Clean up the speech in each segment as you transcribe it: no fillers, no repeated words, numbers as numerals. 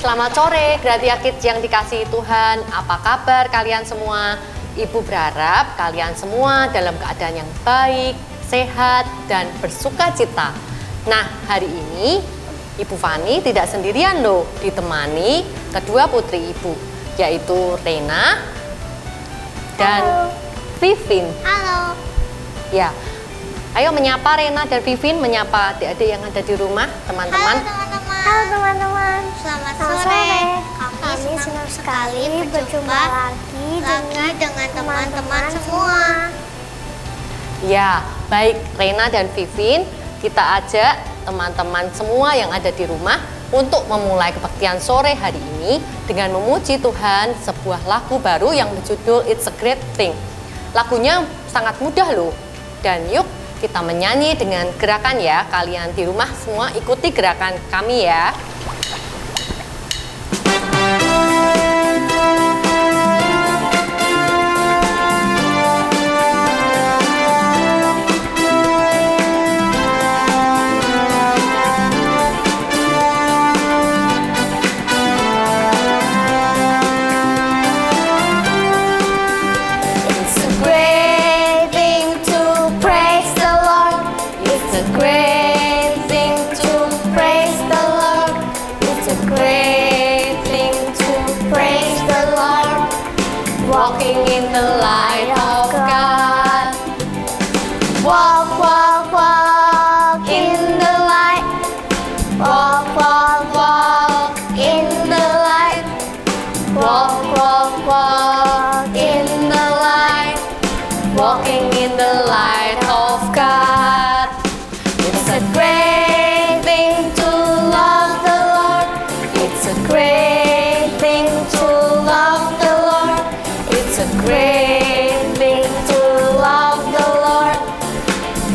Selamat sore, Gratia Kids yang dikasihi Tuhan. Apa kabar kalian semua? Ibu berharap kalian semua dalam keadaan yang baik, sehat, dan bersuka cita. Nah, hari ini Ibu Fani tidak sendirian loh, ditemani kedua putri Ibu, yaitu Rena dan Vivin. Halo. Ya, ayo menyapa Rena dan Vivin, menyapa adik-adik yang ada di rumah, teman-teman. Halo teman-teman. Selamat sore. Kami senang sekali berjumpa lagi dengan teman-teman semua. Ya, baik Rena dan Vivin, kita ajak teman-teman semua yang ada di rumah untuk memulai kebaktian sore hari ini dengan memuji Tuhan sebuah lagu baru yang berjudul It's a Great Thing. Lagunya sangat mudah loh, dan yuk kita menyanyi dengan gerakan ya. Kalian di rumah semua ikuti gerakan kami ya. Walking in the light of God. Walk, walk, walk in the light. Walk, walk, walk in the light. Walk, walk, walk in the light. Walking in the light of God. It's a great thing to love the Lord. It's a great thing to love the Lord. It's a great thing to love the Lord,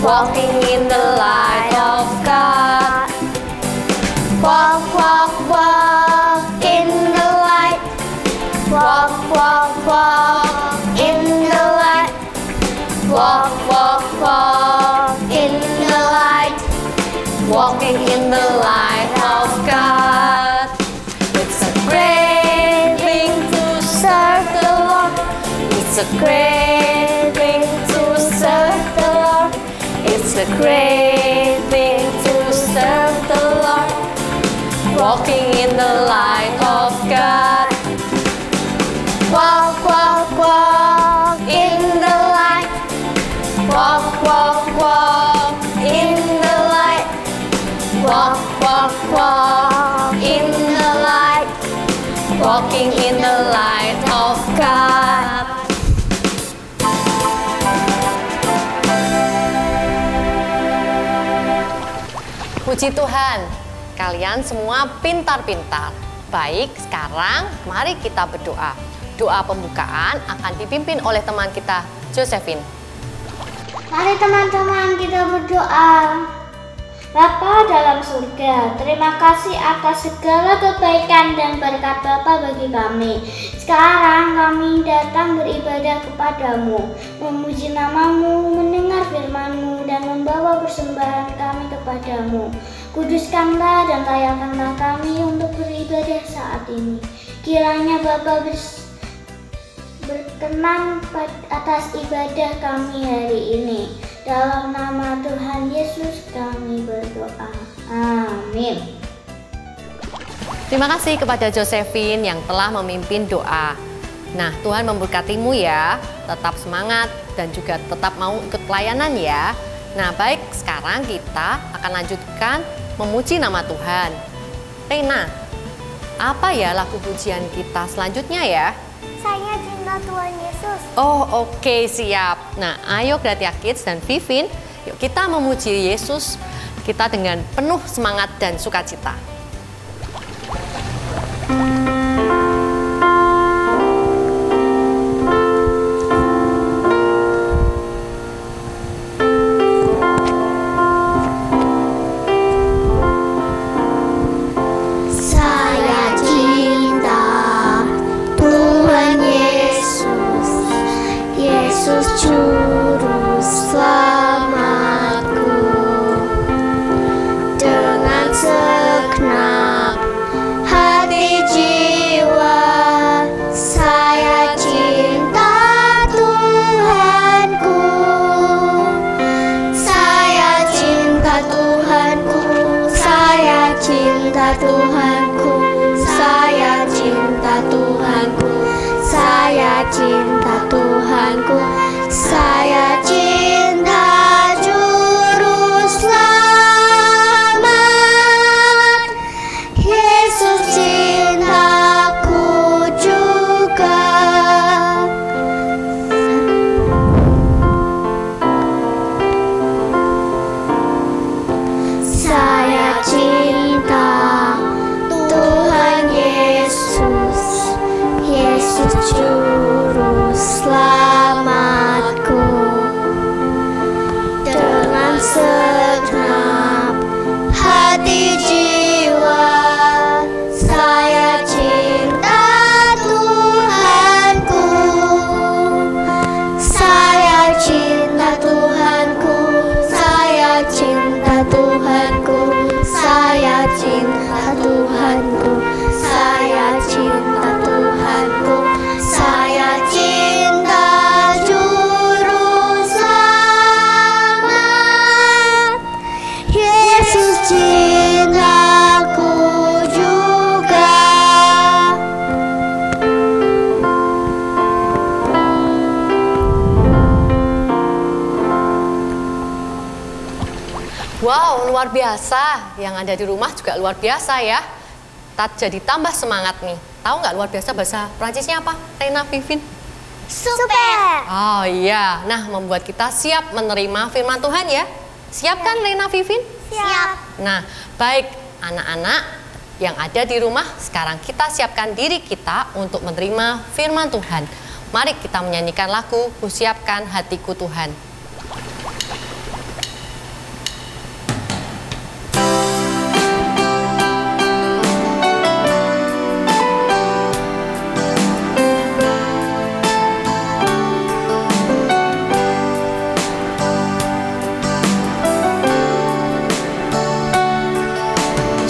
walking in the light of God. Walk, walk, walk in the light. Walk, walk, walk in the light. Walk, walk, walk in the light, walking in the light of God. It's a great thing to serve the Lord. It's a great thing to serve the Lord. It's a great thing to serve the Lord, walking in the light of God. Walk, walk, walk in the light. Walk, walk, walk in the light. Walk, walk, walk in the light, walking in the light of God. Puji Tuhan, kalian semua pintar-pintar. Baik, sekarang mari kita berdoa. Doa pembukaan akan dipimpin oleh teman kita, Josephine. Mari teman-teman kita berdoa. Bapa dalam surga, terima kasih atas segala kebaikan dan berkat Bapa bagi kami. Sekarang kami datang beribadah kepadamu, memuji namamu, mendengar firman-Mu, dan membawa persembahan kami kepadamu. Kuduskanlah dan layakkanlah kami untuk beribadah saat ini. Kiranya Bapa berkenan atas ibadah kami hari ini. Dalam nama Tuhan Yesus kami berdoa. Amin. Terima kasih kepada Josephine yang telah memimpin doa. Nah, Tuhan memberkatimu ya. Tetap semangat dan juga tetap mau ikut pelayanan ya. Nah, baik, sekarang kita akan lanjutkan memuji nama Tuhan. Rena, apa ya lagu pujian kita selanjutnya ya? Saya cinta Tuhan Yesus. Oh, oke, siap. Nah, ayo Gratia Kids dan Vivin, yuk kita memuji Yesus kita dengan penuh semangat dan sukacita. Juru selamatku, dengan segenap Tuhanku, saya cinta Tuhanku, saya cinta Tuhanku, saya cinta Juru Selamat. Yesus cintaku juga. Saya cinta Tuhan Yesus, Yesus Juru Selamatku. Dengan segenap hati jiwa, saya cinta Tuhanku, saya cinta Tuhanku, saya cinta Tuhanku, saya cinta Tuhanku, saya cinta Tuhanku, saya cinta Juru Selamat. Yesus cintaku juga. Wow, luar biasa. Yang ada di rumah juga luar biasa ya. Jadi tambah semangat nih. Tahu nggak luar biasa bahasa Prancisnya apa? Rena Vivin? Super. Oh iya, nah membuat kita siap menerima firman Tuhan ya. Siap kan Rena Vivin? Siap. Nah, baik anak-anak yang ada di rumah, sekarang kita siapkan diri kita untuk menerima firman Tuhan. Mari kita menyanyikan lagu Kusiapkan Hatiku Tuhan.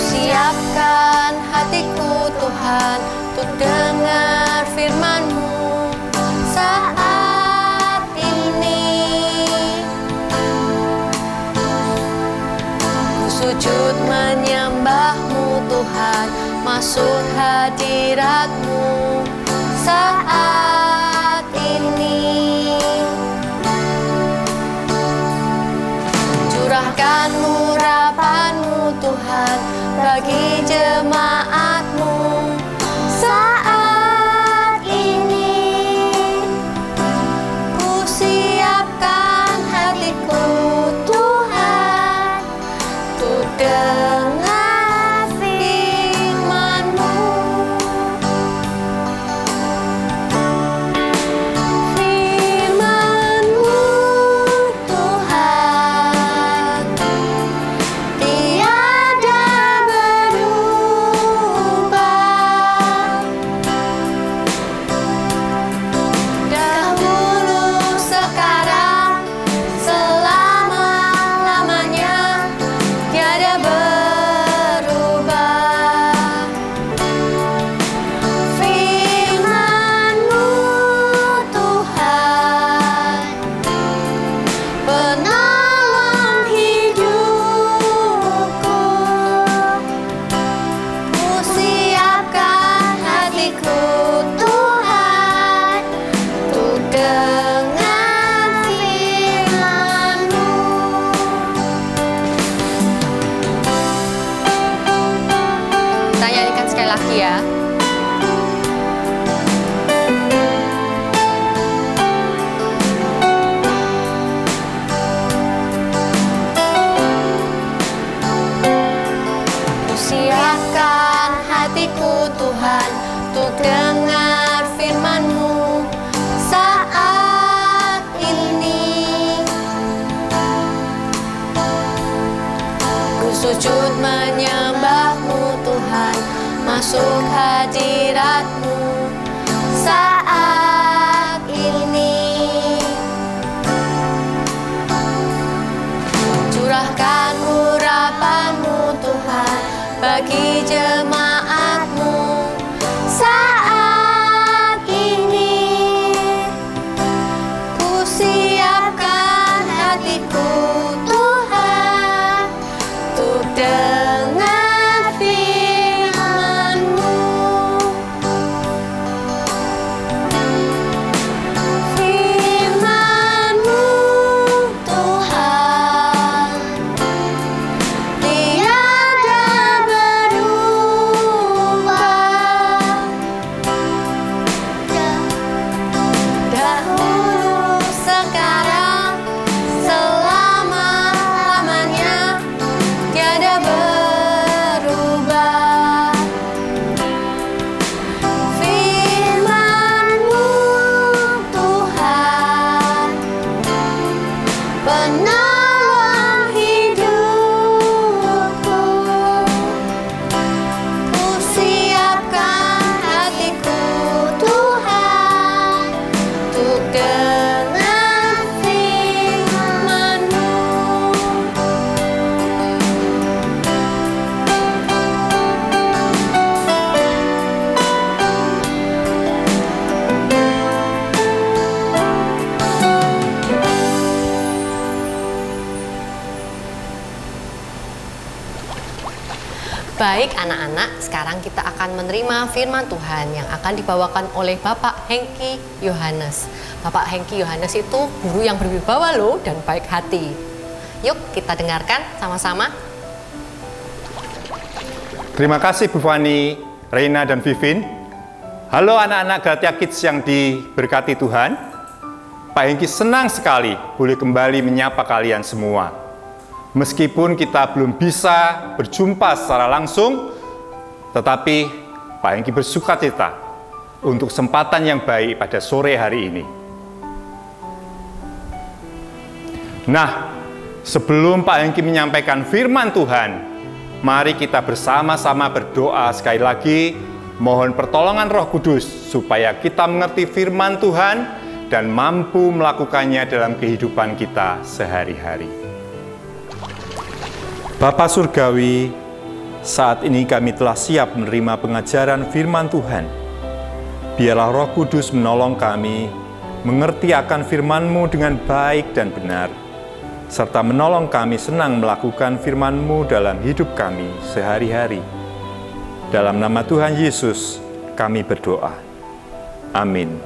Siapkan hatiku Tuhan untuk dengar firman-Mu saat ini. Ku sujud menyembah-Mu Tuhan, masuk hadirat-Mu saat ini. Curahkan urapan-Mu Tuhan bagi jemaat-Mu saat ini. Ku siapkan hatiku Tuhan untuk dengar firman-Mu. Firman-Mu Tuhan tiada berubah. Dahulu, sekarang, selama-lamanya tiada berubah. Firman-Mu Tuhan, penolong hidupku. Ku siapkan hatiku Tuhan untuk dengar firman-Mu. Kita nyanyikan sekali lagi ya. Ku siapkan hatiku Tuhan untuk dengar firman-Mu saat ini. Ku sujud menyembah-Mu Tuhan, masuk hadirat-Mu saat ini. Curahkan urapan-Mu Tuhan bagi jemaat-Mu saat ini. Ku siapkan hatiku Tuhan untuk dengar firman-Mu. Baik anak-anak, sekarang kita akan menerima firman Tuhan yang akan dibawakan oleh Bapak Hengki Yohanes. Bapak Hengki Yohanes itu guru yang berwibawa loh dan baik hati. Yuk kita dengarkan sama-sama. Terima kasih Bu Fani, Reina dan Vivin. Halo anak-anak Galatia Kids yang diberkati Tuhan. Pak Hengki senang sekali boleh kembali menyapa kalian semua. Meskipun kita belum bisa berjumpa secara langsung, tetapi Pak Hengki bersukacita untuk kesempatan yang baik pada sore hari ini. Nah, sebelum Pak Hengki menyampaikan firman Tuhan, mari kita bersama-sama berdoa sekali lagi, mohon pertolongan Roh Kudus supaya kita mengerti firman Tuhan dan mampu melakukannya dalam kehidupan kita sehari-hari. Bapa Surgawi, saat ini kami telah siap menerima pengajaran firman Tuhan. Biarlah Roh Kudus menolong kami mengerti akan firman-Mu dengan baik dan benar, serta menolong kami senang melakukan firman-Mu dalam hidup kami sehari-hari. Dalam nama Tuhan Yesus, kami berdoa. Amin.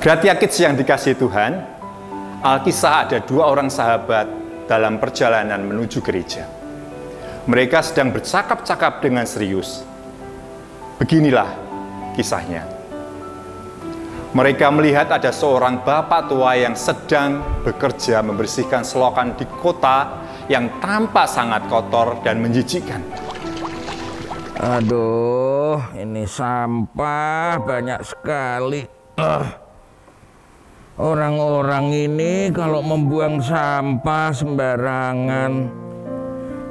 Galatia Kids yang dikasihi Tuhan, Alkisah ada dua orang sahabat dalam perjalanan menuju gereja. Mereka sedang bercakap-cakap dengan serius. Beginilah kisahnya. Mereka melihat ada seorang bapak tua yang sedang bekerja membersihkan selokan di kota yang tampak sangat kotor dan menjijikkan. Aduh, ini sampah banyak sekali. Orang-orang ini kalau membuang sampah sembarangan,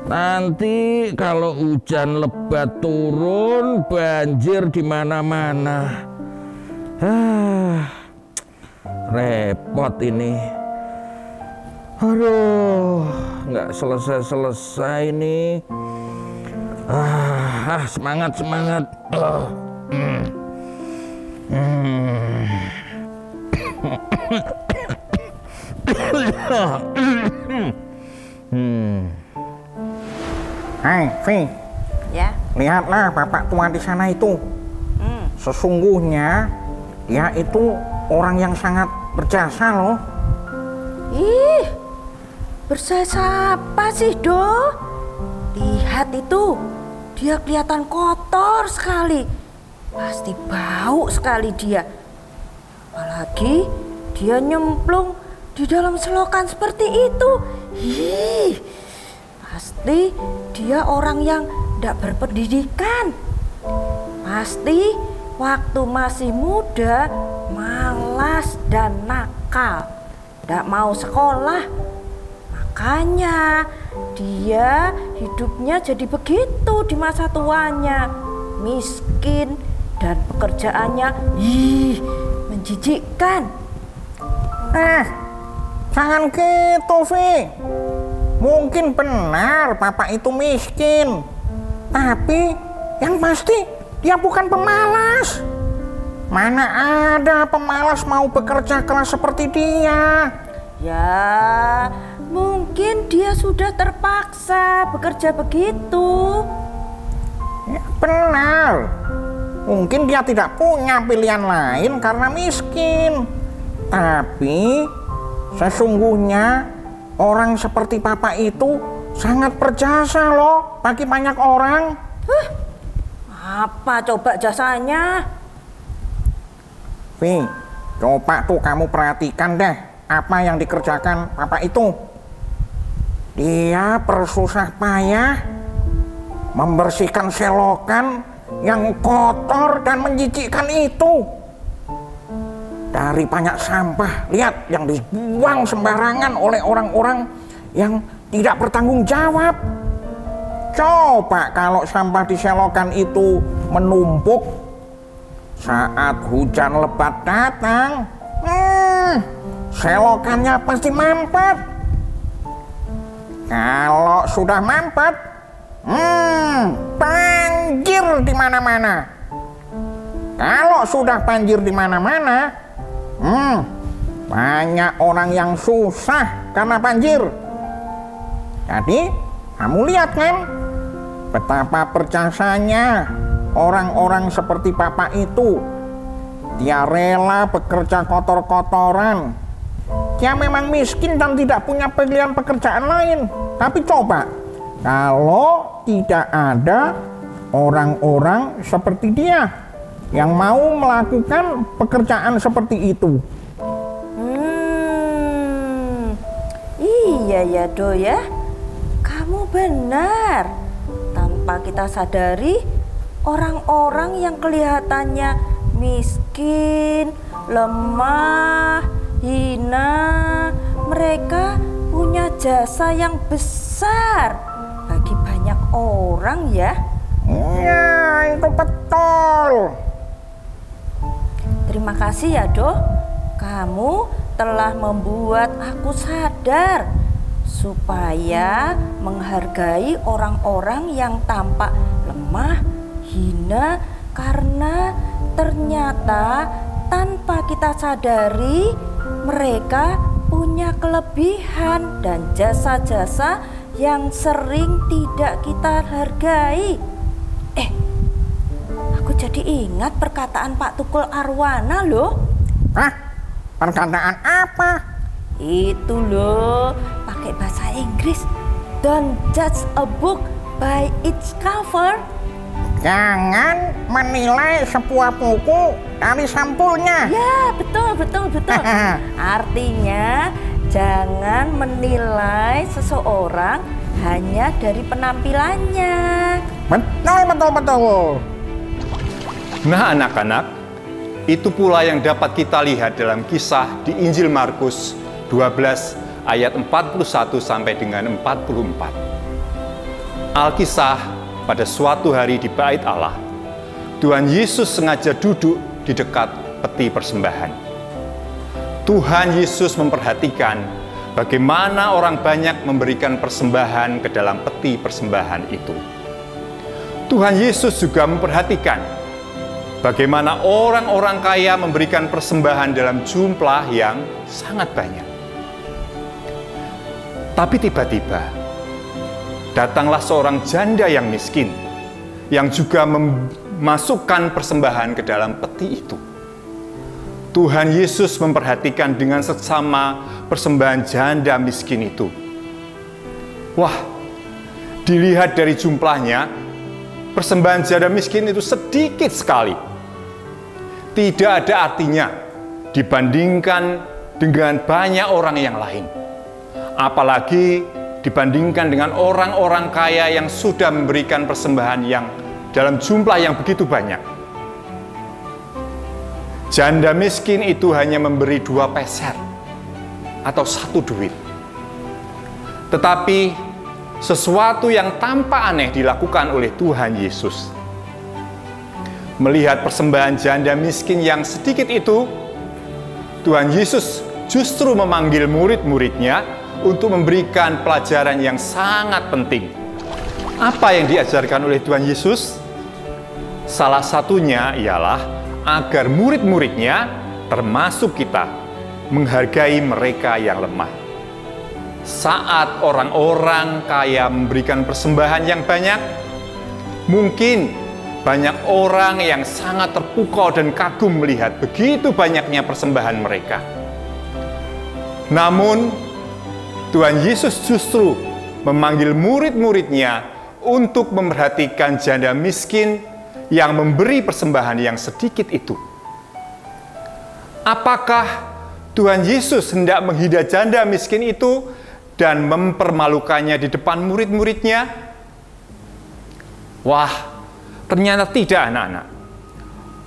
nanti kalau hujan lebat turun, banjir di mana-mana. Repot ini. Aduh, nggak selesai-selesai ini. Semangat. Hai, Vi. Ya. Lihatlah bapak tua di sana itu. Sesungguhnya dia itu orang yang sangat berjasa loh. Ih, berjasa apa sih, Do? Lihat itu, dia kelihatan kotor sekali. Pasti bau sekali dia. Apalagi dia nyemplung di dalam selokan seperti itu. Ih, pasti dia orang yang tidak berpendidikan. Pasti waktu masih muda malas dan nakal, tidak mau sekolah. Makanya dia hidupnya jadi begitu di masa tuanya, miskin dan pekerjaannya menjijikkan. Jangan gitu, Vi. Mungkin benar bapak itu miskin, tapi yang pasti dia bukan pemalas. Mana ada pemalas mau bekerja keras seperti dia. Ya, mungkin dia sudah terpaksa bekerja begitu. Ya, benar. Mungkin dia tidak punya pilihan lain karena miskin. Tapi sesungguhnya orang seperti Bapak itu sangat berjasa loh bagi banyak orang. Apa coba jasanya? Vi, coba tuh kamu perhatikan deh apa yang dikerjakan Bapak itu. Dia bersusah payah membersihkan selokan yang kotor dan menjijikkan itu. Dari banyak sampah, lihat yang dibuang sembarangan oleh orang-orang yang tidak bertanggung jawab. Coba kalau sampah di selokan itu menumpuk saat hujan lebat datang, selokannya pasti mampet. Kalau sudah mampet, banjir di mana-mana. Kalau sudah banjir di mana-mana, banyak orang yang susah karena banjir. Jadi Kamu lihat kan betapa percasanya orang-orang seperti Papa itu. Dia rela bekerja kotor-kotoran. Dia memang miskin dan tidak punya pilihan pekerjaan lain. Tapi coba, kalau tidak ada orang-orang seperti dia yang mau melakukan pekerjaan seperti itu. Iya ya Do ya, kamu benar. Tanpa kita sadari, orang-orang yang kelihatannya miskin, lemah, hina, mereka punya jasa yang besar bagi banyak orang ya. Iya, itu betul. Terima kasih ya Do, kamu telah membuat aku sadar supaya menghargai orang-orang yang tampak lemah, hina, karena ternyata tanpa kita sadari mereka punya kelebihan dan jasa-jasa yang sering tidak kita hargai. Aku jadi ingat perkataan Pak Tukul Arwana loh. Perkataan apa? Itu loh, pakai bahasa Inggris. Don't judge a book by its cover. Jangan menilai sebuah buku dari sampulnya. Ya, betul. Artinya, jangan menilai seseorang hanya dari penampilannya. Betul. Nah anak-anak, itu pula yang dapat kita lihat dalam kisah di Injil Markus 12 ayat 41 sampai dengan 44. Alkisah, pada suatu hari di Bait Allah, Tuhan Yesus sengaja duduk di dekat peti persembahan. Tuhan Yesus memperhatikan bagaimana orang banyak memberikan persembahan ke dalam peti persembahan itu. Tuhan Yesus juga memperhatikan bagaimana orang-orang kaya memberikan persembahan dalam jumlah yang sangat banyak. Tapi tiba-tiba datanglah seorang janda yang miskin yang juga memasukkan persembahan ke dalam peti itu. Tuhan Yesus memperhatikan dengan seksama persembahan janda miskin itu. Wah, dilihat dari jumlahnya, persembahan janda miskin itu sedikit sekali. Tidak ada artinya dibandingkan dengan banyak orang yang lain. Apalagi dibandingkan dengan orang-orang kaya yang sudah memberikan persembahan yang dalam jumlah yang begitu banyak. Janda miskin itu hanya memberi 2 peser atau 1 duit. Tetapi sesuatu yang tampak aneh dilakukan oleh Tuhan Yesus. Melihat persembahan janda miskin yang sedikit itu, Tuhan Yesus justru memanggil murid-muridnya untuk memberikan pelajaran yang sangat penting. Apa yang diajarkan oleh Tuhan Yesus? Salah satunya ialah agar murid-muridnya, termasuk kita, menghargai mereka yang lemah. Saat orang-orang kaya memberikan persembahan yang banyak, mungkin banyak orang yang sangat terpukau dan kagum melihat begitu banyaknya persembahan mereka. Namun, Tuhan Yesus justru memanggil murid-muridnya untuk memperhatikan janda miskin yang memberi persembahan yang sedikit itu. Apakah Tuhan Yesus hendak menghina janda miskin itu dan mempermalukannya di depan murid-muridnya? Wah, ternyata tidak, anak-anak.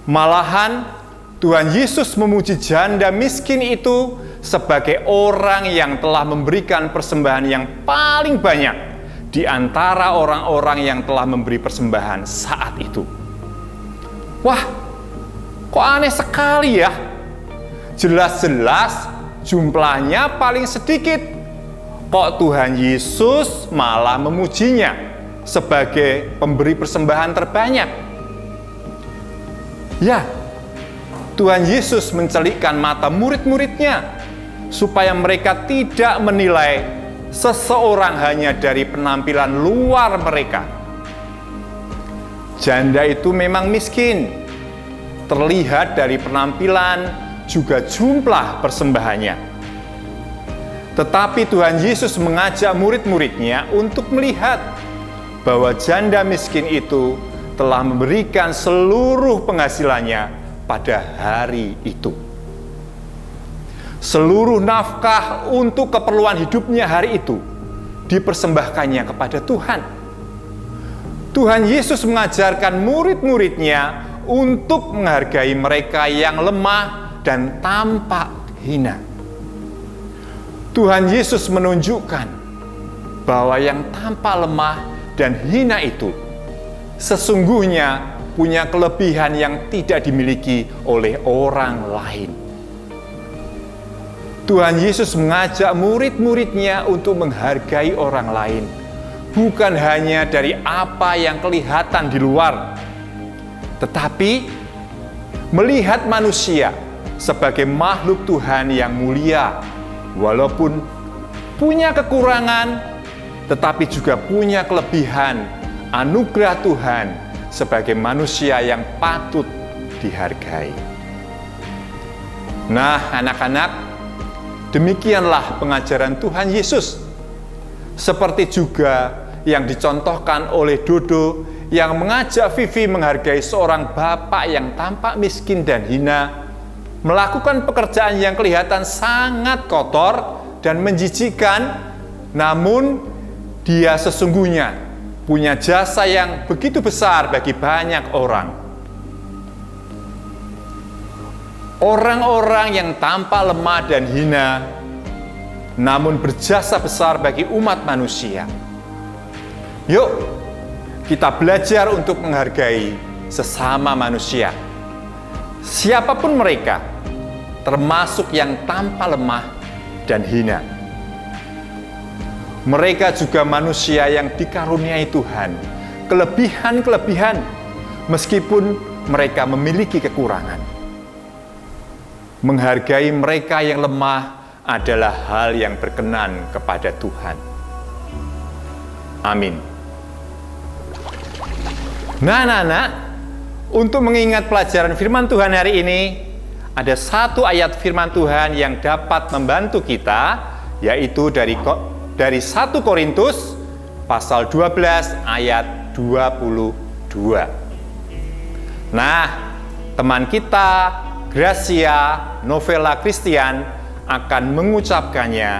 Malahan Tuhan Yesus memuji janda miskin itu sebagai orang yang telah memberikan persembahan yang paling banyak di antara orang-orang yang telah memberi persembahan saat itu. Wah, kok aneh sekali ya? Jelas-jelas jumlahnya paling sedikit. Kok Tuhan Yesus malah memujinya sebagai pemberi persembahan terbanyak? Ya, Tuhan Yesus mencelikkan mata murid-muridnya supaya mereka tidak menilai seseorang hanya dari penampilan luar mereka. Janda itu memang miskin, terlihat dari penampilan juga jumlah persembahannya. Tetapi Tuhan Yesus mengajak murid-muridnya untuk melihat bahwa janda miskin itu telah memberikan seluruh penghasilannya pada hari itu. Seluruh nafkah untuk keperluan hidupnya hari itu dipersembahkannya kepada Tuhan. Tuhan Yesus mengajarkan murid-muridnya untuk menghargai mereka yang lemah dan tampak hina. Tuhan Yesus menunjukkan bahwa yang tampak lemah dan hina itu sesungguhnya punya kelebihan yang tidak dimiliki oleh orang lain. Tuhan Yesus mengajak murid-muridnya untuk menghargai orang lain, bukan hanya dari apa yang kelihatan di luar, tetapi melihat manusia sebagai makhluk Tuhan yang mulia, walaupun punya kekurangan, tetapi juga punya kelebihan anugerah Tuhan sebagai manusia yang patut dihargai. Nah, anak-anak, demikianlah pengajaran Tuhan Yesus. Seperti juga yang dicontohkan oleh Dodo yang mengajak Vivi menghargai seorang bapak yang tampak miskin dan hina, melakukan pekerjaan yang kelihatan sangat kotor dan menjijikkan, namun dia sesungguhnya punya jasa yang begitu besar bagi banyak orang. Orang-orang yang tampak lemah dan hina, namun berjasa besar bagi umat manusia. Yuk, kita belajar untuk menghargai sesama manusia, siapapun mereka, termasuk yang tampak lemah dan hina. Mereka juga manusia yang dikaruniai Tuhan kelebihan-kelebihan, meskipun mereka memiliki kekurangan. Menghargai mereka yang lemah adalah hal yang berkenan kepada Tuhan. Amin. Nah, anak-anak, untuk mengingat pelajaran firman Tuhan hari ini, ada satu ayat firman Tuhan yang dapat membantu kita, yaitu dari 1 Korintus pasal 12 ayat 22. Nah, teman kita Gracia Novella Christian akan mengucapkannya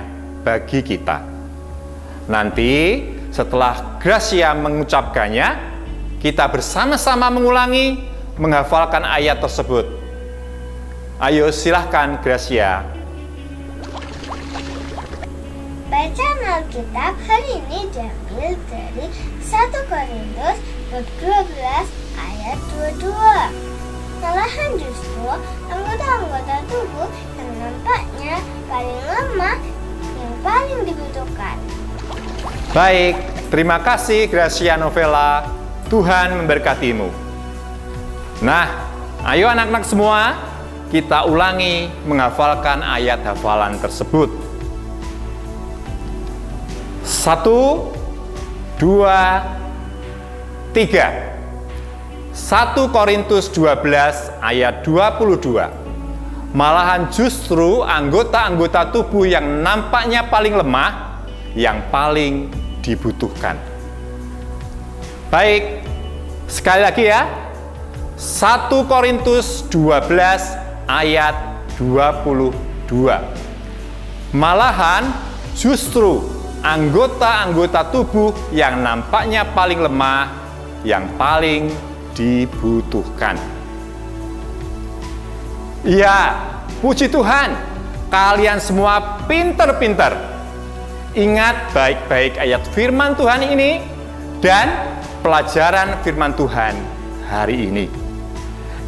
bagi kita. Nanti setelah Gracia mengucapkannya, kita bersama-sama mengulangi menghafalkan ayat tersebut. Ayo silahkan Gracia. Bacaan Alkitab hari ini diambil dari 1 Korintus bab 12 ayat 22. Malahan justru anggota-anggota tubuh yang nampaknya paling lemah yang paling dibutuhkan. Baik, terima kasih Gracia Novella. Tuhan memberkatimu. Nah, ayo anak-anak semua, kita ulangi menghafalkan ayat hafalan tersebut. 1, 2, 3. 1 Korintus 12 ayat 22. Malahan justru anggota-anggota tubuh yang nampaknya paling lemah yang paling dibutuhkan. Baik, sekali lagi ya. 1 Korintus 12 ayat 22. Malahan justru anggota-anggota tubuh yang nampaknya paling lemah yang paling dibutuhkan. Ya, puji Tuhan, kalian semua pinter-pinter. Ingat baik-baik ayat firman Tuhan ini dan pelajaran firman Tuhan hari ini.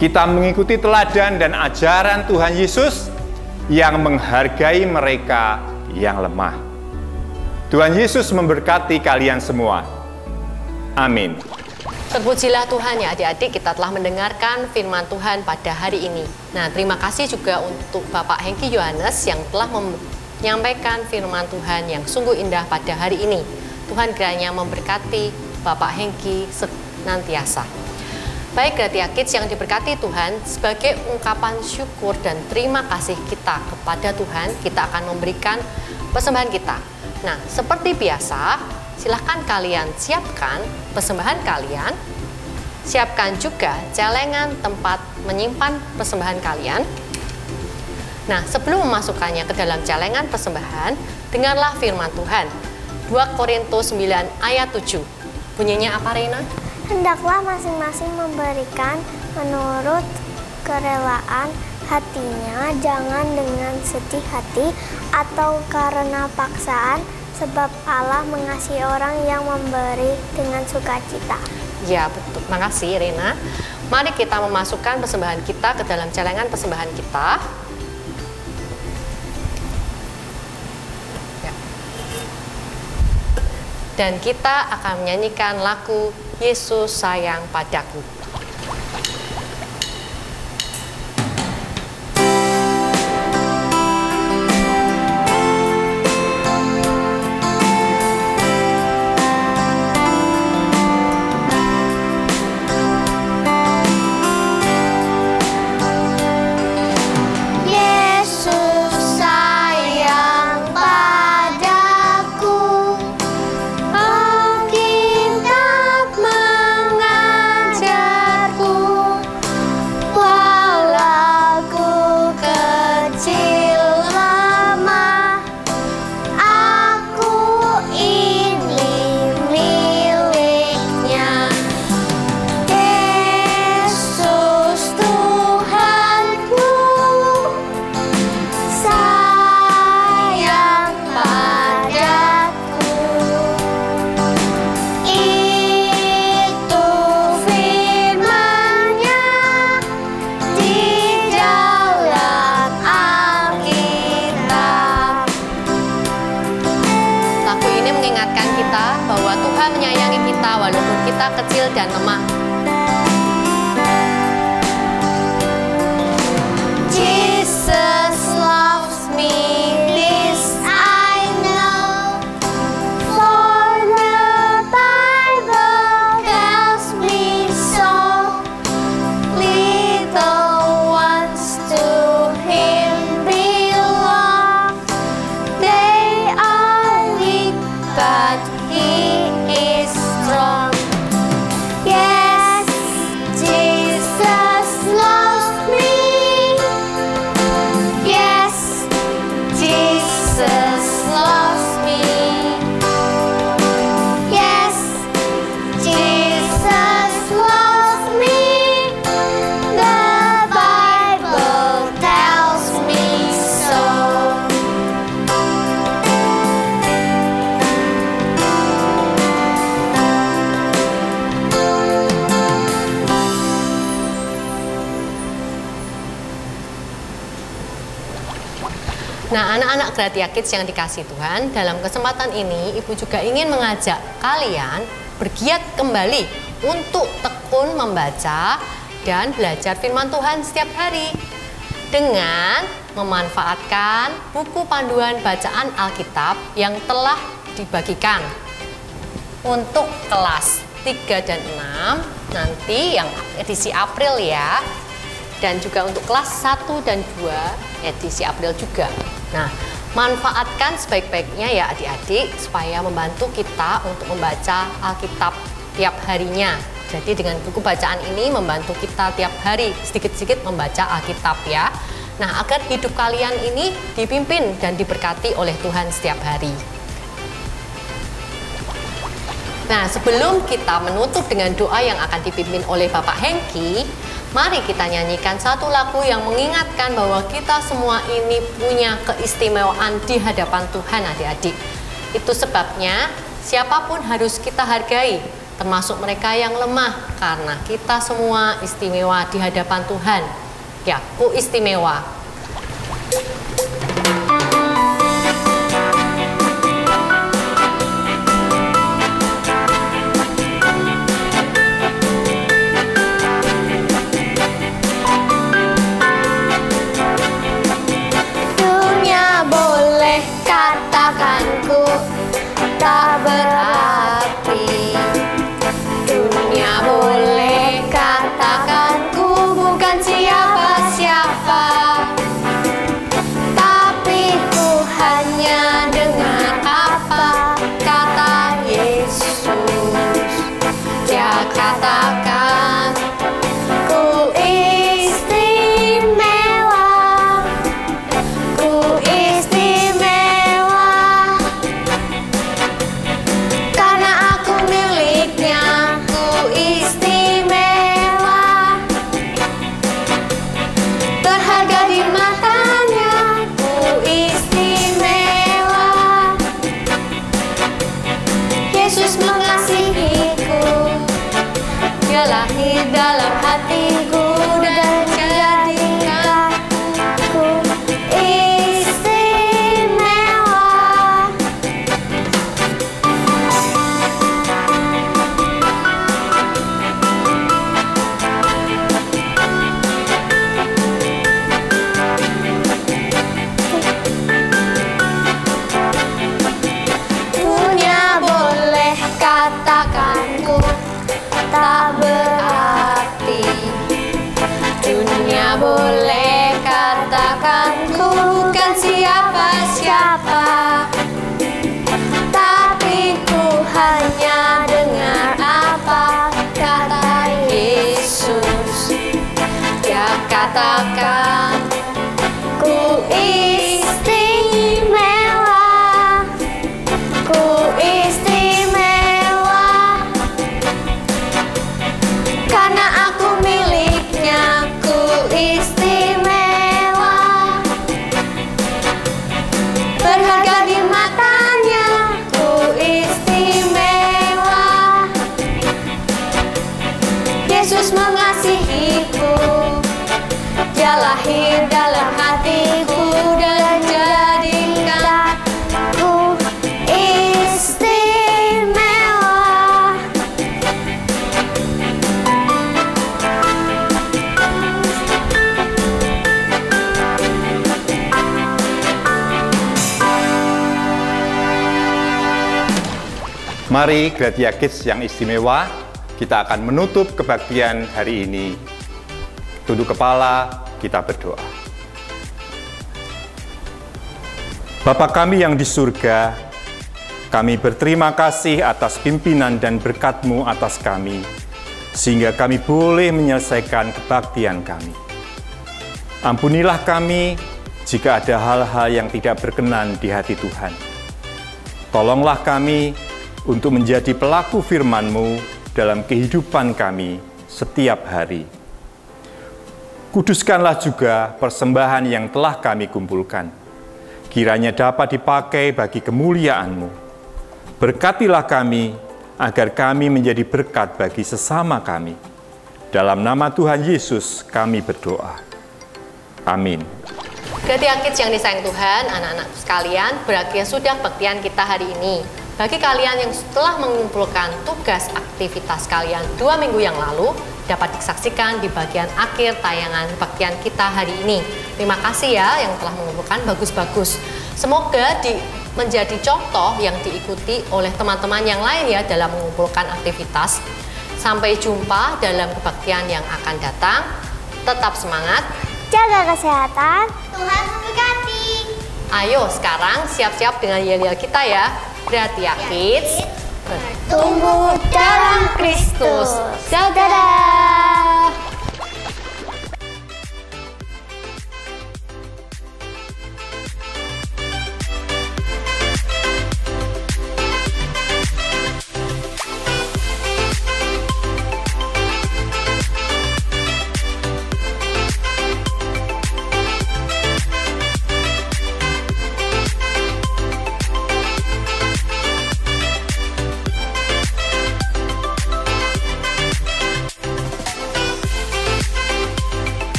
Kita mengikuti teladan dan ajaran Tuhan Yesus yang menghargai mereka yang lemah. Tuhan Yesus memberkati kalian semua. Amin. Terpujilah Tuhan ya adik-adik, kita telah mendengarkan firman Tuhan pada hari ini. Nah, terima kasih juga untuk Bapak Hengki Yohanes yang telah menyampaikan firman Tuhan yang sungguh indah pada hari ini. Tuhan kiranya memberkati Bapak Hengki senantiasa. Baik Gratia Kids yang diberkati Tuhan, sebagai ungkapan syukur dan terima kasih kita kepada Tuhan, kita akan memberikan persembahan kita. Nah, seperti biasa, silahkan kalian siapkan persembahan kalian. Siapkan juga celengan tempat menyimpan persembahan kalian. Nah, sebelum memasukkannya ke dalam celengan persembahan, dengarlah firman Tuhan. 2 Korintus 9 ayat 7. Bunyinya apa, Reina? Hendaklah masing-masing memberikan menurut kerelaan hatinya, jangan dengan sedih hati atau karena paksaan, sebab Allah mengasihi orang yang memberi dengan sukacita. Ya, betul. Makasih, Rena. Mari kita memasukkan persembahan kita ke dalam celengan persembahan kita. Ya. Dan kita akan menyanyikan lagu Yesus Sayang Padaku. Kecil dan lemah. Jesus loves me, this I know, for the Bible tells me so. Little ones to Him belong, they are weak but He is strong. Yes, Jesus loves me. Yes, Jesus loves me. Yes, Jesus loves me. The Bible tells me so. Nah, anak-anak Gratia Kids yang dikasih Tuhan, dalam kesempatan ini Ibu juga ingin mengajak kalian bergiat kembali untuk tekun membaca dan belajar firman Tuhan setiap hari dengan memanfaatkan buku panduan bacaan Alkitab yang telah dibagikan untuk kelas 3 dan 6 nanti yang edisi April ya, dan juga untuk kelas 1 dan 2 edisi April juga. Nah, manfaatkan sebaik-baiknya ya adik-adik supaya membantu kita untuk membaca Alkitab tiap harinya. Jadi dengan buku bacaan ini membantu kita tiap hari sedikit-sedikit membaca Alkitab ya. Nah, agar hidup kalian ini dipimpin dan diberkati oleh Tuhan setiap hari. Nah, sebelum kita menutup dengan doa yang akan dipimpin oleh Bapak Hengki, mari kita nyanyikan satu lagu yang mengingatkan bahwa kita semua ini punya keistimewaan di hadapan Tuhan adik-adik. Itu sebabnya siapapun harus kita hargai, termasuk mereka yang lemah, karena kita semua istimewa di hadapan Tuhan. Ya, ku istimewa. Dunia boleh Dia lahir dalam hatiku dan jadikanku istimewa. Dunia boleh katakanku tak berarti. Dunia boleh katakan ku bukan siapa-siapa, tapi ku hanya dengar apa kata Yesus. Dia katakan ku istimewa, ku istimewa, karena aku miliknya, ku istimewa, berharga di matanya, ku istimewa. Yesus mengasihiku, Dia lahir dalam hatiku dan jadikanku istimewa. Mari Gratia Kids yang istimewa, kita akan menutup kebaktian hari ini. Tunduk kepala, kita berdoa. Bapa kami yang di surga, kami berterima kasih atas pimpinan dan berkat-Mu atas kami, sehingga kami boleh menyelesaikan kebaktian kami. Ampunilah kami jika ada hal-hal yang tidak berkenan di hati Tuhan. Tolonglah kami untuk menjadi pelaku firman-Mu dalam kehidupan kami setiap hari. Kuduskanlah juga persembahan yang telah kami kumpulkan. Kiranya dapat dipakai bagi kemuliaan-Mu. Berkatilah kami agar kami menjadi berkat bagi sesama kami. Dalam nama Tuhan Yesus kami berdoa. Amin. Gratia Kids yang disayang Tuhan, anak-anak sekalian, berakhir sudah kebaktian kita hari ini. Bagi kalian yang setelah mengumpulkan tugas aktivitas kalian 2 minggu yang lalu, dapat disaksikan di bagian akhir tayangan kebaktian kita hari ini. Terima kasih ya yang telah mengumpulkan, bagus-bagus. Semoga menjadi contoh yang diikuti oleh teman-teman yang lain ya dalam mengumpulkan aktivitas. Sampai jumpa dalam kebaktian yang akan datang. Tetap semangat, Jaga kesehatan, Tuhan memberkati. Ayo sekarang siap-siap dengan yel-yel kita ya. Gratia Kids, Tumbuh dalam Kristus. Saudara.